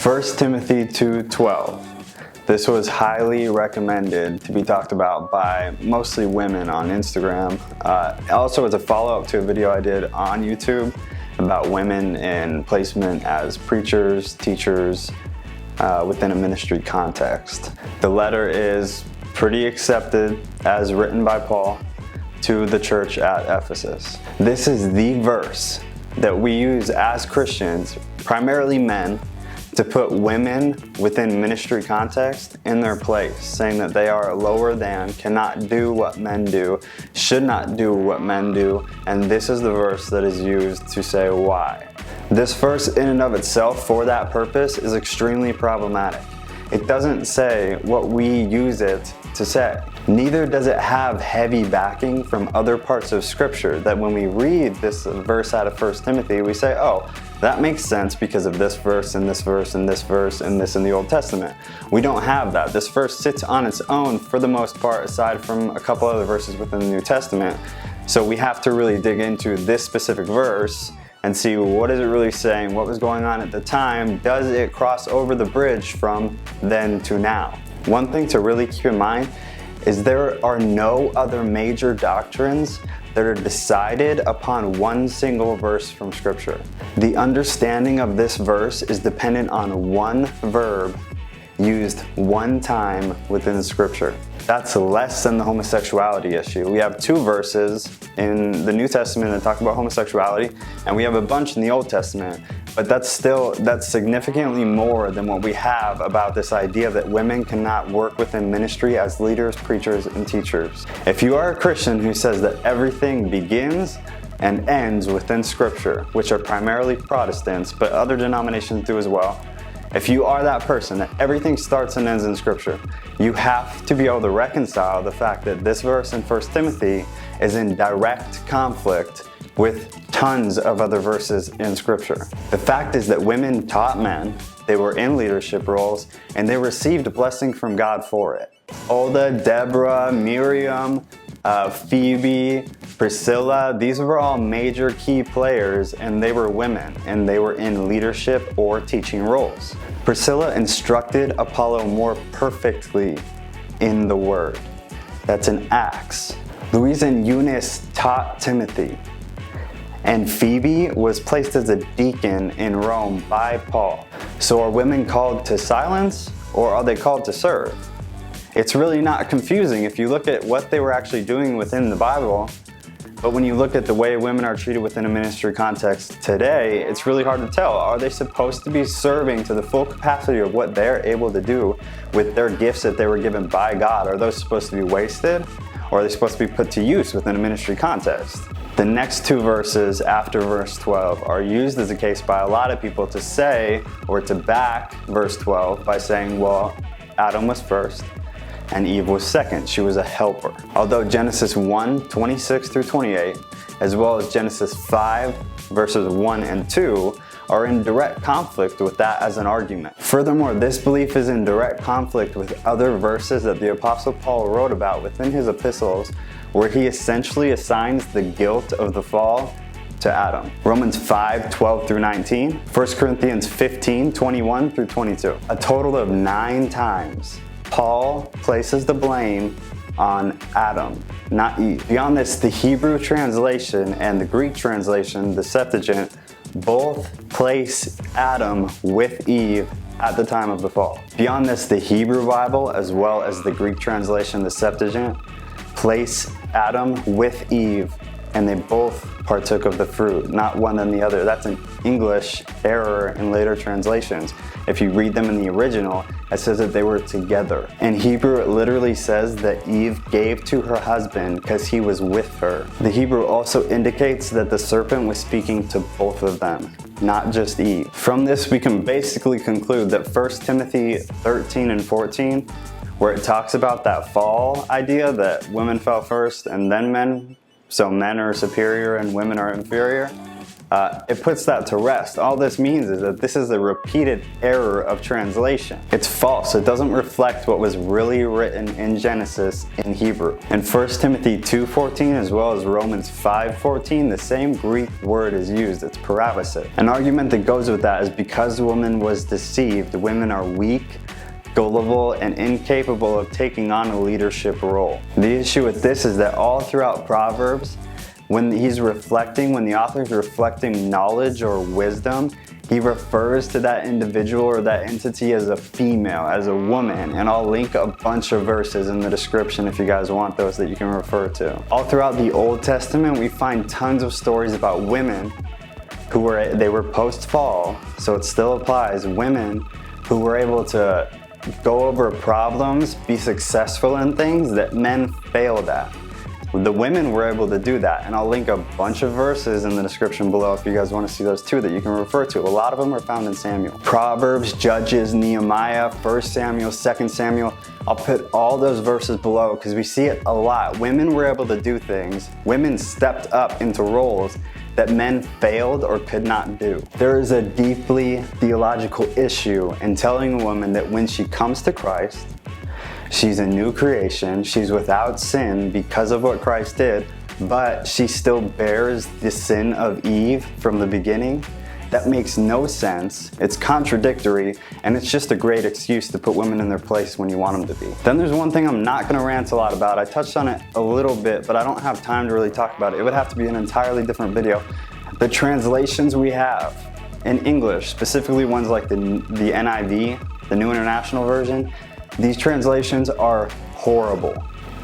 1 Timothy 2:12. This was highly recommended to be talked about by mostly women on Instagram. Also as a follow-up to a video I did on YouTube about women in placement as preachers, teachers, within a ministry context. The letter is pretty accepted as written by Paul to the church at Ephesus. This is the verse that we use as Christians, primarily men, to put women within ministry context in their place, saying that they are lower than, cannot do what men do, should not do what men do, and this is the verse that is used to say why. This verse in and of itself for that purpose is extremely problematic. It doesn't say what we use it to say. Neither does it have heavy backing from other parts of Scripture that when we read this verse out of 1 Timothy, we say, oh, that makes sense because of this verse and this verse and this verse and this in the Old Testament. We don't have that. This verse sits on its own for the most part, aside from a couple other verses within the New Testament. So we have to really dig into this specific verse and see what is it really saying, what was going on at the time, does it cross over the bridge from then to now? One thing to really keep in mind is there are no other major doctrines that are decided upon one single verse from Scripture. The understanding of this verse is dependent on one verb used one time within Scripture. That's less than the homosexuality issue. We have 2 verses in the New Testament that talk about homosexuality, and we have a bunch in the Old Testament, but that's significantly more than what we have about this idea that women cannot work within ministry as leaders, preachers, and teachers. If you are a Christian who says that everything begins and ends within Scripture, which are primarily Protestants, but other denominations do as well, if you are that person, that everything starts and ends in Scripture, you have to be able to reconcile the fact that this verse in 1 Timothy is in direct conflict with tons of other verses in Scripture. The fact is that women taught men, they were in leadership roles, and they received a blessing from God for it. Huldah, Deborah, Miriam, Phoebe, Priscilla, these were all major key players, and they were women, and they were in leadership or teaching roles. Priscilla instructed Apollo more perfectly in the Word. That's in Acts. Louise and Eunice taught Timothy, and Phoebe was placed as a deacon in Rome by Paul. So are women called to silence, or are they called to serve? It's really not confusing if you look at what they were actually doing within the Bible, but when you look at the way women are treated within a ministry context today, it's really hard to tell. Are they supposed to be serving to the full capacity of what they're able to do with their gifts that they were given by God? Are those supposed to be wasted, or are they supposed to be put to use within a ministry context? The next 2 verses after verse 12 are used as a case by a lot of people to say, or to back verse 12 by saying, well, Adam was first and Eve was second. She was a helper. Although Genesis 1:26 through 28, as well as Genesis 5 verses 1 and 2, are in direct conflict with that as an argument. Furthermore, this belief is in direct conflict with other verses that the Apostle Paul wrote about within his epistles, where he essentially assigns the guilt of the fall to Adam. Romans 5:12 through 19, 1 Corinthians 15:21 through 22. A total of 9 times Paul places the blame on Adam, not Eve. Beyond this, the Hebrew translation and the Greek translation, the Septuagint, both place Adam with Eve at the time of the fall. Beyond this, the Hebrew Bible, as well as the Greek translation, the Septuagint, place Adam with Eve, and they both partook of the fruit, not one than the other. That's an English error in later translations. If you read them in the original, it says that they were together. In Hebrew, it literally says that Eve gave to her husband because he was with her. The Hebrew also indicates that the serpent was speaking to both of them, not just Eve. From this, we can basically conclude that 1 Timothy 13 and 14, where it talks about that fall idea that women fell first and then men, so men are superior and women are inferior, it puts that to rest. All this means is that this is a repeated error of translation. It's false. It doesn't reflect what was really written in Genesis in Hebrew. In 1 Timothy 2:14 as well as Romans 5:14, the same Greek word is used. It's parabasis. An argument that goes with that is because the woman was deceived, women are weak, gullible, and incapable of taking on a leadership role. The issue with this is that all throughout Proverbs, when the author is reflecting knowledge or wisdom, he refers to that individual or that entity as a female, as a woman, and I'll link a bunch of verses in the description if you guys want those that you can refer to. All throughout the Old Testament, we find tons of stories about women who were post-fall, so it still applies, women who were able to go over problems, be successful in things that men failed at. The women were able to do that, and I'll link a bunch of verses in the description below if you guys want to see those too that you can refer to. A lot of them are found in Samuel. Proverbs, Judges, Nehemiah, 1 Samuel, 2 Samuel. I'll put all those verses below because we see it a lot. Women were able to do things. Women stepped up into roles that men failed or could not do. There is a deeply theological issue in telling a woman that when she comes to Christ, she's a new creation, she's without sin because of what Christ did, but she still bears the sin of Eve from the beginning. That makes no sense, it's contradictory, and it's just a great excuse to put women in their place when you want them to be. Then there's one thing I'm not gonna rant a lot about. I touched on it a little bit, but I don't have time to really talk about it. It would have to be an entirely different video. The translations we have in English, specifically ones like the NIV, the New International Version, these translations are horrible.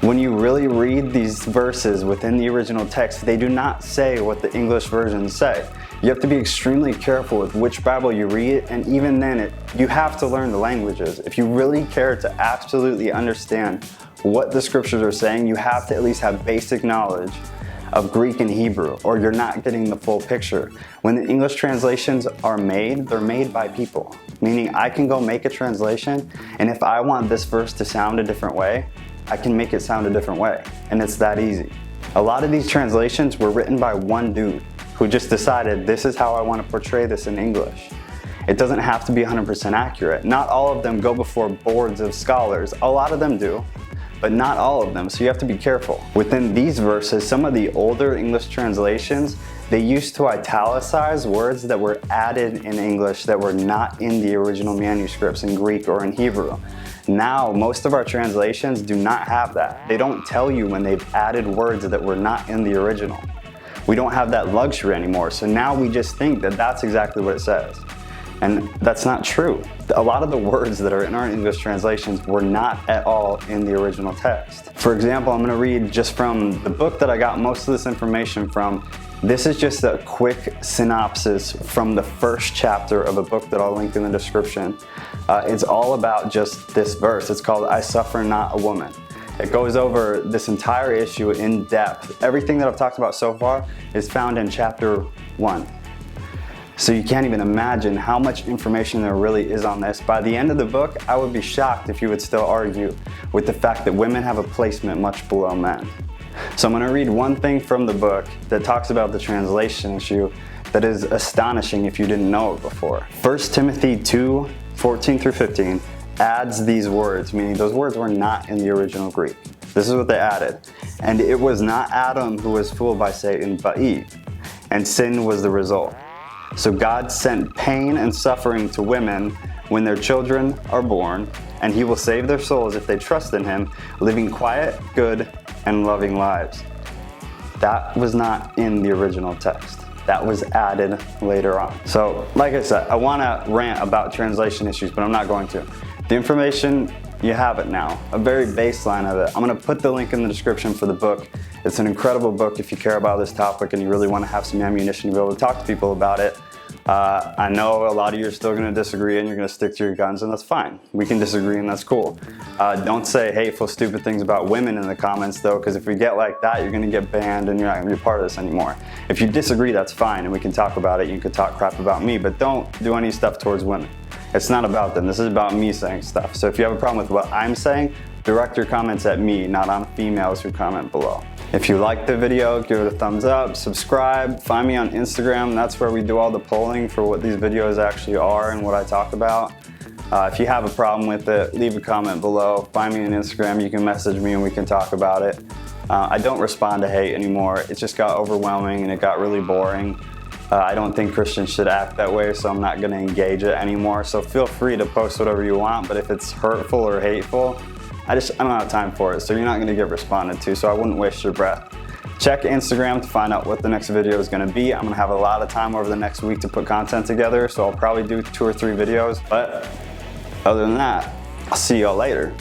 When you really read these verses within the original text, they do not say what the English versions say. You have to be extremely careful with which Bible you read, and even then, you have to learn the languages. If you really care to absolutely understand what the scriptures are saying, you have to at least have basic knowledge of Greek and Hebrew, or you're not getting the full picture. When the English translations are made, they're made by people. Meaning I can go make a translation, and if I want this verse to sound a different way, I can make it sound a different way, and it's that easy. A lot of these translations were written by one dude who just decided this is how I want to portray this in English. It doesn't have to be 100% accurate. Not all of them go before boards of scholars. A lot of them do, but not all of them, so you have to be careful. Within these verses, some of the older English translations, they used to italicize words that were added in English that were not in the original manuscripts in Greek or in Hebrew. Now, most of our translations do not have that. They don't tell you when they've added words that were not in the original. We don't have that luxury anymore, so now we just think that that's exactly what it says. And that's not true. A lot of the words that are in our English translations were not at all in the original text. For example, I'm going to read just from the book that I got most of this information from. This is just a quick synopsis from the first chapter of a book that I'll link in the description. It's all about just this verse. It's called I Suffer Not a Woman. It goes over this entire issue in depth. Everything that I've talked about so far is found in chapter 1. So you can't even imagine how much information there really is on this. By the end of the book, I would be shocked if you would still argue with the fact that women have a placement much below men. So I'm going to read one thing from the book that talks about the translation issue that is astonishing if you didn't know it before. 1 Timothy 2:14 through 15 adds these words, meaning those words were not in the original Greek. This is what they added. And it was not Adam who was fooled by Satan, but Eve. And sin was the result. So God sent pain and suffering to women when their children are born, and He will save their souls if they trust in Him, living quiet, good, and loving lives. That was not in the original text. That was added later on. So, like I said, I want to rant about translation issues, but I'm not going to. The information, you have it now, a very baseline of it. I'm going to put the link in the description for the book. It's an incredible book if you care about this topic and you really want to have some ammunition to be able to talk to people about it. I know a lot of you are still going to disagree and you're going to stick to your guns, and that's fine. We can disagree and that's cool. Don't say hateful, stupid things about women in the comments though, because if we get like that, you're going to get banned and you're not going to be a part of this anymore. If you disagree, that's fine, and we can talk about it. You can talk crap about me, but don't do any stuff towards women. It's not about them. This is about me saying stuff. So if you have a problem with what I'm saying, direct your comments at me, not on females who comment below. If you liked the video, give it a thumbs up, subscribe, find me on Instagram. That's where we do all the polling for what these videos actually are and what I talk about. If you have a problem with it, leave a comment below. Find me on Instagram, you can message me and we can talk about it. I don't respond to hate anymore. It just got overwhelming and it got really boring. I don't think Christians should act that way, so I'm not gonna engage it anymore. So feel free to post whatever you want, but if it's hurtful or hateful, I don't have time for it, so you're not gonna get responded to, so I wouldn't waste your breath. Check Instagram to find out what the next video is gonna be. I'm gonna have a lot of time over the next week to put content together, so I'll probably do 2 or 3 videos, but other than that, I'll see y'all later.